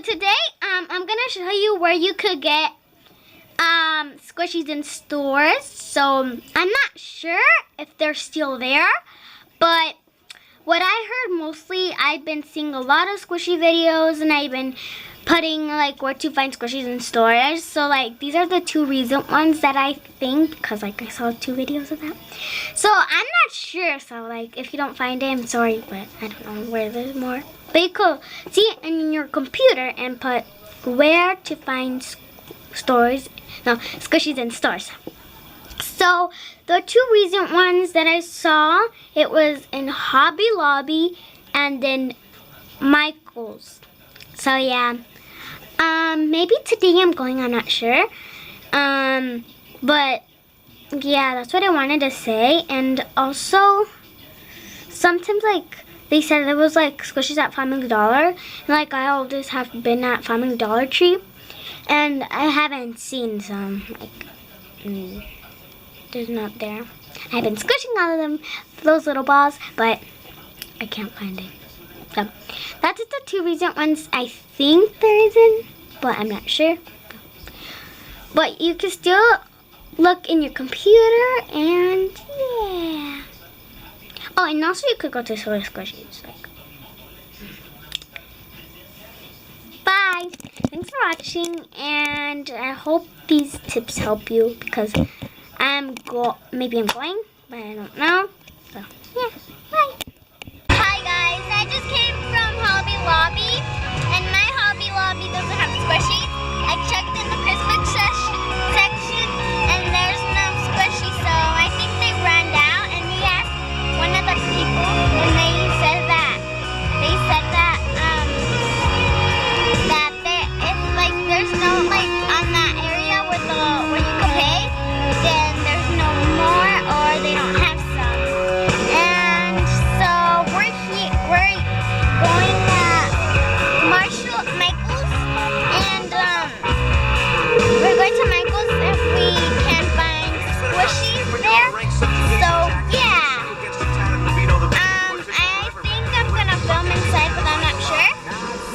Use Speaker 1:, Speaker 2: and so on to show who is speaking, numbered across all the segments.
Speaker 1: today, I'm gonna show you where you could get squishies in stores. So I'm not sure if they're still there, but what I heard mostly, I've been seeing a lot of squishy videos, and I've been putting like where to find squishies in stores. So like these are the two recent ones that I think, because like I saw 2 videos of that. So I'm not sure. So like if you don't find it, I'm sorry, but I don't know where there's more. But you could see it in your computer and put where to find squishies in stores. So the 2 recent ones that I saw, it was in Hobby Lobby and then Michael's. So yeah, maybe today I'm going, I'm not sure. But yeah, that's what I wanted to say. And also, sometimes like they said it was like squishies at Family Dollar, and like I always have been at Family Dollar Tree, and I haven't seen some. Like, there's not there. I've been squishing all of them, those little balls, but I can't find it. So that's the 2 recent ones. I think there isn't, but I'm not sure. But you can still look in your computer, and yeah. Oh, and also you could go to Solar Squishies. Like, bye. Thanks for watching, and I hope these tips help you, because maybe I'm going, but I don't know. So yeah, bye. Hi guys, I just came from Hobby Lobby, and my Hobby Lobby doesn't have squishies. I checked in the Christmas section, and there's no squishies, so I think they ran out. And we asked one of the people, and they said that if like there's no like on that area where you can pay, then there's no more, or they don't have some. And so we're going Michael's, and we're going to Michael's if we can find squishies there. So yeah, I think I'm gonna film inside, but I'm not sure.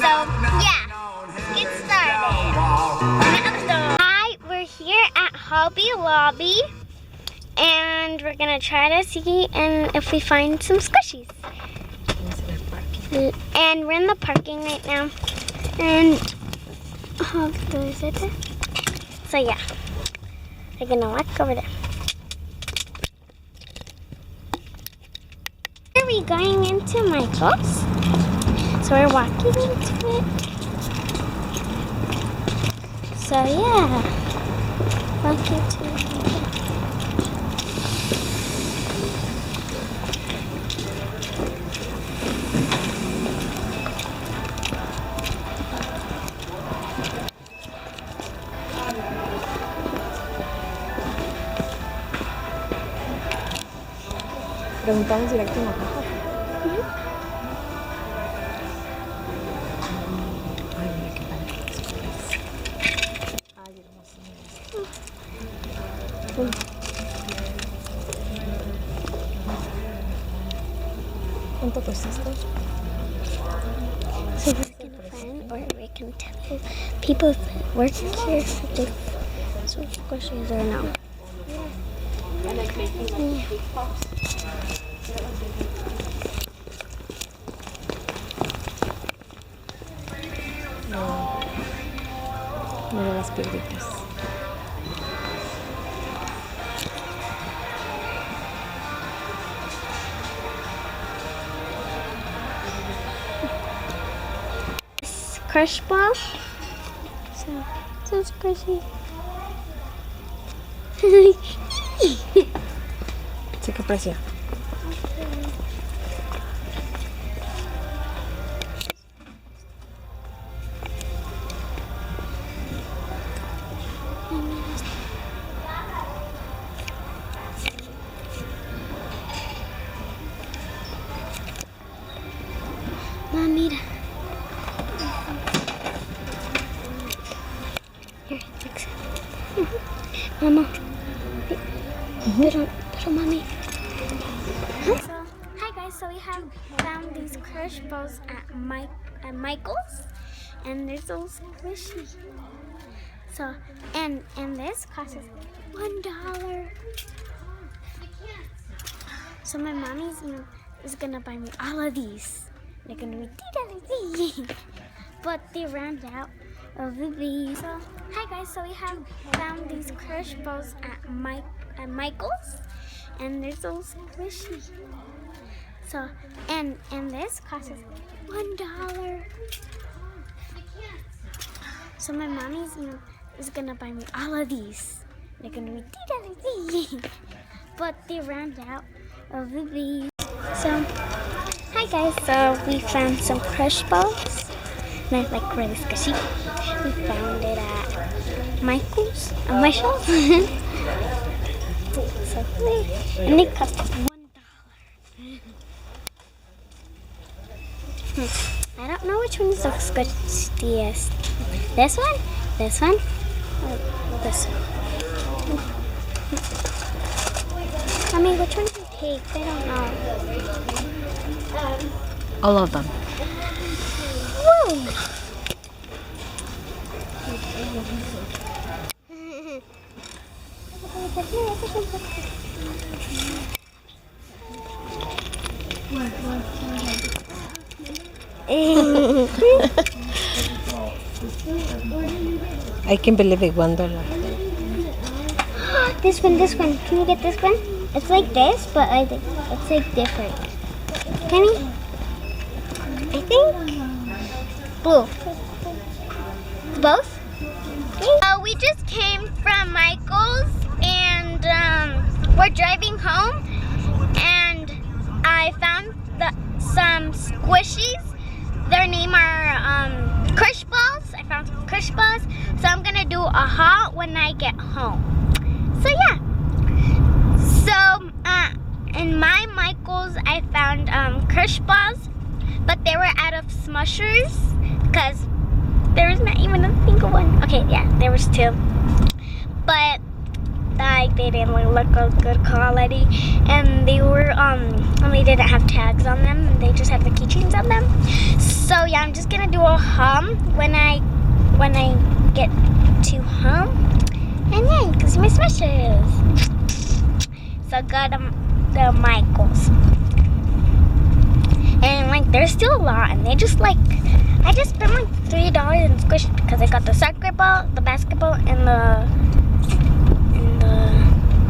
Speaker 1: So yeah, let's get started. Hi, we're here at Hobby Lobby, and we're gonna try to see if we find some squishies. And we're in the parking right now, and is it there? So yeah, we're gonna walk over there. Are we going into Michael's? So we're walking into it. So yeah, walking to it.
Speaker 2: Preguntamos directo en la caja. Ay, mira qué padre. Ay, hermoso. ¿Cuánto cuesta esto?
Speaker 1: So we're gonna find, or we can tell people that work here if they some squishies or no.
Speaker 2: Mira las piedritas.
Speaker 1: Crush ball. So squishy.
Speaker 2: Sí, qué precio.
Speaker 1: Mira. Here, fix it. Mama. Pero mami. Huh? So, hi guys, so we have found these crush balls at Michael's. and there's those squishies. So, and this costs us $1. So my mommy's is gonna buy me all of these. They're gonna be $2 but they ran out of these. So, hi guys, so we have found these crush balls at Michael's, and there's those squishies. So, and this costs us $1. So my mommy's is gonna buy me all of these. They're gonna be $2 but they ran out of these. So, hi guys, so we found some crush balls. They're like really squishy. We found it at Michael's on my shelf. So, and they cost $1. I don't know which one is the squishiest. This one? This one? Or this one? I mean, which one do you take? I don't know.
Speaker 2: All of them.
Speaker 1: Woo!
Speaker 2: I can believe it, $1.
Speaker 1: This one. Can you get this one? It's like this, but I think it's like different. Can you? I think blue. Both? Okay. We just came from Michael's and we're driving home, and I found some squishies. Their name are crush balls. I found some crush balls, so I'm gonna do a haul when I get home. So yeah. So in my Michael's, I found crush balls, but they were out of smushers because there was not even a single one. Okay, yeah, there was 2, but like they didn't look of good quality, and they were they didn't have tags on them. They just had the keychains on them. So yeah, I'm just gonna do a hum when I get to home, and yeah, you can see my smushers. So go to the Michael's, and like there's still a lot, and they just like I just spent like $3 in squishes because I got the soccer ball, the basketball, and the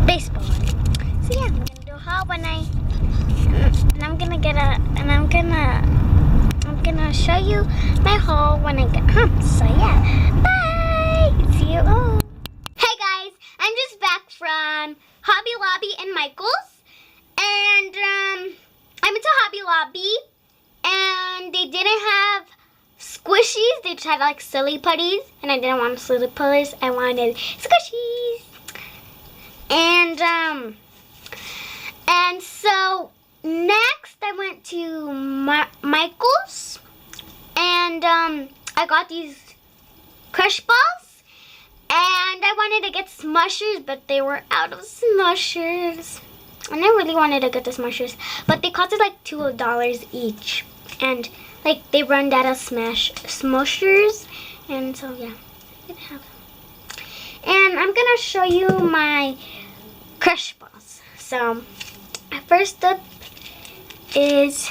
Speaker 1: baseball. So yeah, I'm gonna do a haul when and I'm gonna show you my haul when I get home. So yeah, bye. See you all. Hey guys, I'm just back from Hobby Lobby and Michael's, and I went to Hobby Lobby, and they didn't have squishies. They just had like silly putties, and I didn't want silly putties. I wanted squishies. And so next I went to Michael's, and I got these crush balls, and I wanted to get smushers, but they were out of smushers, and I really wanted to get the smushers, but they costed like $2 each, and like they run out of smushers, and so yeah, I didn't have them. And I'm gonna show you my crush balls. So first up is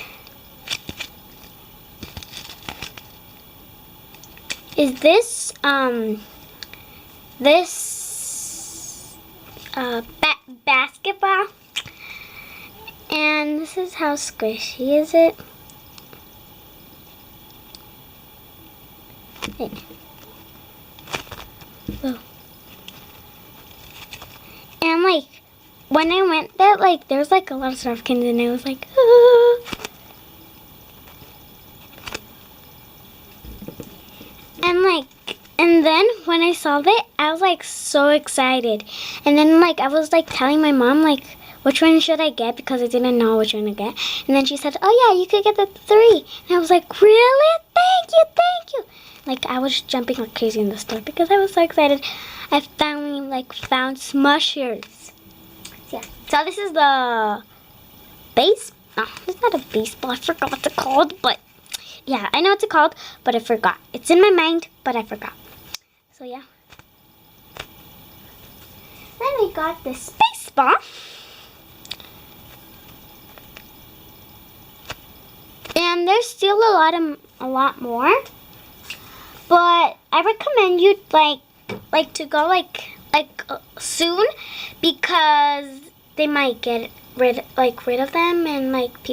Speaker 1: this basketball, and this is how squishy is it. Whoa. And like when I went there, like there was like a lot of napkins, and I was like, ah. And then when I saw it, I was like so excited. And then like I was like telling my mom like which one should I get, because I didn't know which one to get. And then she said, oh yeah, you could get the 3. And I was like, really? Thank you. Like I was jumping like crazy in the store because I was so excited. I found smushers. Yeah. So this is the base. Oh, it's not a baseball. I forgot what it's called, but Yeah, I know what it's called, but I forgot. It's in my mind, but I forgot. So yeah. Then we got the space ball. And there's still a lot more. But I recommend you like to go soon, because they might get rid of them, and like people